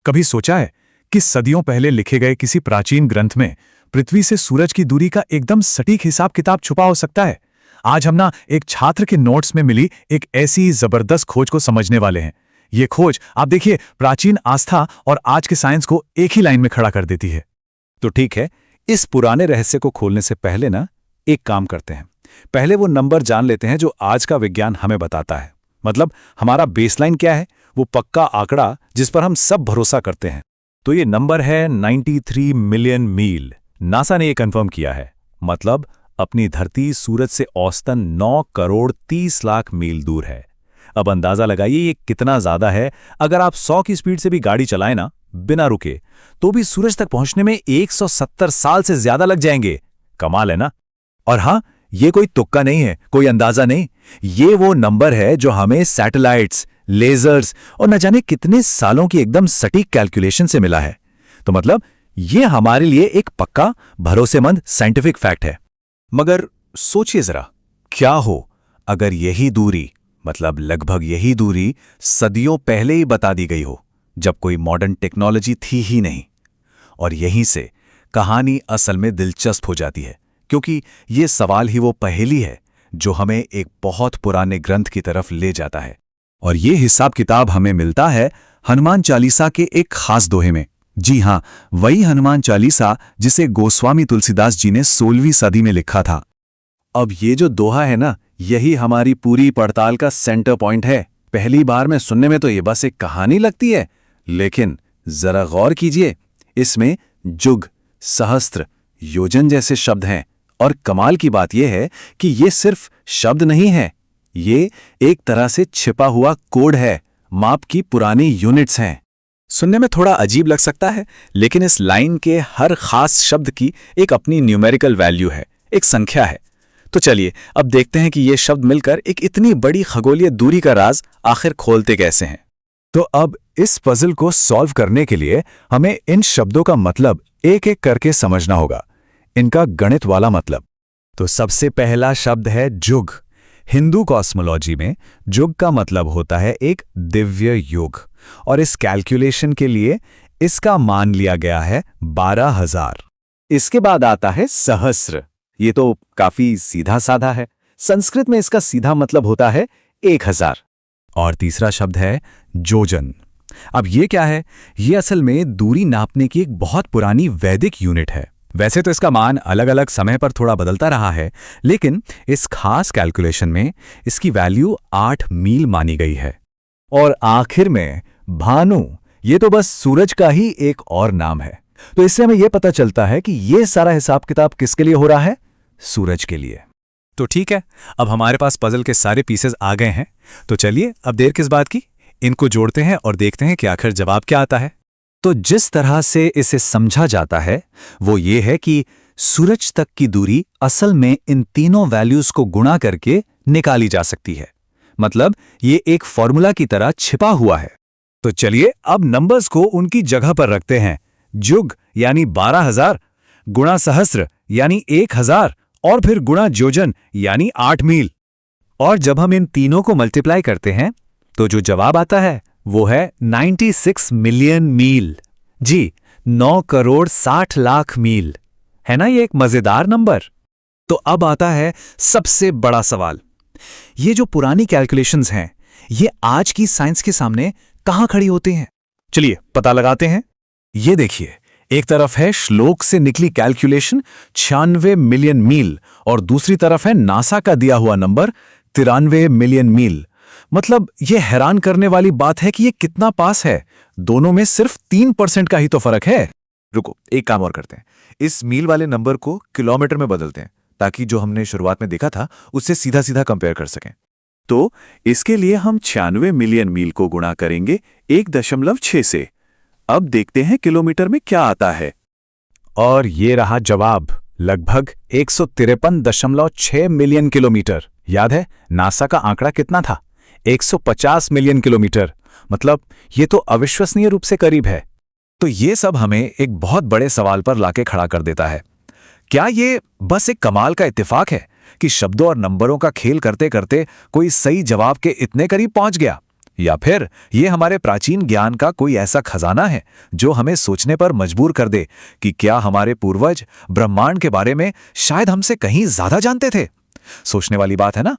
कभी सोचा है कि सदियों पहले लिखे गए किसी प्राचीन ग्रंथ में पृथ्वी से सूरज की दूरी का एकदम सटीक हिसाब किताब छुपा हो सकता है? आज हम ना एक छात्र के नोट्स में मिली एक ऐसी जबरदस्त खोज को समझने वाले हैं। ये खोज आप देखिए प्राचीन आस्था और आज के साइंस को एक ही लाइन में खड़ा कर देती है। तो ठीक है, इस पुराने रहस्य को खोलने से पहले ना एक काम करते हैं। पहले वो नंबर जान लेते हैं जो आज का विज्ञान हमें बताता है। मतलब हमारा बेसलाइन क्या है, वो पक्का आंकड़ा जिस पर हम सब भरोसा करते हैं। तो ये नंबर है 93 मिलियन मील। नासा ने ये कंफर्म किया है। मतलब अपनी धरती सूरज से औसतन 9 करोड़ 30 लाख मील दूर है। अब अंदाजा लगाइए ये कितना ज्यादा है। अगर आप 100 की स्पीड से भी गाड़ी चलाएं ना बिना रुके, तो भी सूरज तक पहुंचने में 170 साल से ज्यादा लग जाएंगे। कमाल है ना? और हाँ, ये कोई तुक्का नहीं है, कोई अंदाजा नहीं। ये वो नंबर है जो हमें सैटेलाइट्स, लेजर्स और न जाने कितने सालों की एकदम सटीक कैलकुलेशन से मिला है। तो मतलब ये हमारे लिए एक पक्का भरोसेमंद साइंटिफिक फैक्ट है। मगर सोचिए जरा, क्या हो अगर यही दूरी, मतलब लगभग यही दूरी सदियों पहले ही बता दी गई हो, जब कोई मॉडर्न टेक्नोलॉजी थी ही नहीं। और यहीं से कहानी असल में दिलचस्प हो जाती है, क्योंकि ये सवाल ही वो पहेली है जो हमें एक बहुत पुराने ग्रंथ की तरफ ले जाता है। और ये हिसाब किताब हमें मिलता है हनुमान चालीसा के एक खास दोहे में। जी हां, वही हनुमान चालीसा जिसे गोस्वामी तुलसीदास जी ने 16वीं सदी में लिखा था। अब ये जो दोहा है ना, यही हमारी पूरी पड़ताल का सेंटर पॉइंट है। पहली बार में सुनने में तो ये बस एक कहानी लगती है, लेकिन जरा गौर कीजिए, इसमें जुग, सहस्त्र, योजन जैसे शब्द हैं। और कमाल की बात यह है कि ये सिर्फ शब्द नहीं है, ये एक तरह से छिपा हुआ कोड है, माप की पुरानी यूनिट्स हैं। सुनने में थोड़ा अजीब लग सकता है, लेकिन इस लाइन के हर खास शब्द की एक अपनी न्यूमेरिकल वैल्यू है, एक संख्या है। तो चलिए अब देखते हैं कि ये शब्द मिलकर एक इतनी बड़ी खगोलीय दूरी का राज आखिर खोलते कैसे हैं। तो अब इस पजल को सॉल्व करने के लिए हमें इन शब्दों का मतलब एक एक करके समझना होगा, इनका गणित वाला मतलब। तो सबसे पहला शब्द है जुग। हिंदू कॉस्मोलॉजी में जुग का मतलब होता है एक दिव्य युग, और इस कैलकुलेशन के लिए इसका मान लिया गया है 12,000। इसके बाद आता है सहस्र। ये तो काफी सीधा साधा है। संस्कृत में इसका सीधा मतलब होता है 1000। और तीसरा शब्द है जोजन। अब ये क्या है? ये असल में दूरी नापने की एक बहुत पुरानी वैदिक यूनिट है। वैसे तो इसका मान अलग अलग समय पर थोड़ा बदलता रहा है, लेकिन इस खास कैलकुलेशन में इसकी वैल्यू 8 मील मानी गई है। और आखिर में भानु, ये तो बस सूरज का ही एक और नाम है। तो इससे हमें यह पता चलता है कि ये सारा हिसाब किताब किसके लिए हो रहा है? सूरज के लिए। तो ठीक है, अब हमारे पास पजल के सारे पीसेस आ गए हैं। तो चलिए अब देर किस बात की, इनको जोड़ते हैं और देखते हैं कि आखिर जवाब क्या आता है। तो जिस तरह से इसे समझा जाता है वो ये है कि सूरज तक की दूरी असल में इन तीनों वैल्यूज को गुणा करके निकाली जा सकती है। मतलब ये एक फॉर्मूला की तरह छिपा हुआ है। तो चलिए अब नंबर्स को उनकी जगह पर रखते हैं। जुग यानी 12,000, गुणा सहस्त्र यानी 1000, और फिर गुणा जोजन यानी 8 मील। और जब हम इन तीनों को मल्टीप्लाई करते हैं तो जो जवाब आता है वो है 96 मिलियन मील। जी, 9 करोड़ 60 लाख मील। है ना ये एक मजेदार नंबर? तो अब आता है सबसे बड़ा सवाल। ये जो पुरानी कैलकुलेशंस हैं, ये आज की साइंस के सामने कहां खड़ी होती हैं? चलिए पता लगाते हैं। ये देखिए, एक तरफ है श्लोक से निकली कैलकुलेशन 96 मिलियन मील, और दूसरी तरफ है नासा का दिया हुआ नंबर 93 मिलियन मील। मतलब ये हैरान करने वाली बात है कि ये कितना पास है। दोनों में सिर्फ 3% का ही तो फर्क है। रुको, एक काम और करते हैं। इस मील वाले नंबर को किलोमीटर में बदलते हैं, ताकि जो हमने शुरुआत में देखा था उससे सीधा सीधा कंपेयर कर सकें। तो इसके लिए हम 96 मिलियन मील को गुणा करेंगे 1.6 से। अब देखते हैं किलोमीटर में क्या आता है। और ये रहा जवाब, लगभग 153.6 मिलियन किलोमीटर। याद है नासा का आंकड़ा कितना था? 150 मिलियन किलोमीटर। मतलब ये तो अविश्वसनीय रूप से करीब है। तो ये सब हमें एक बहुत बड़े सवाल पर लाके खड़ा कर देता है। क्या ये बस एक कमाल का इत्तेफाक है कि शब्दों और नंबरों का खेल करते करते कोई सही जवाब के इतने करीब पहुंच गया? या फिर ये हमारे प्राचीन ज्ञान का कोई ऐसा खजाना है जो हमें सोचने पर मजबूर कर दे कि क्या हमारे पूर्वज ब्रह्मांड के बारे में शायद हमसे कहीं ज्यादा जानते थे। सोचने वाली बात है ना।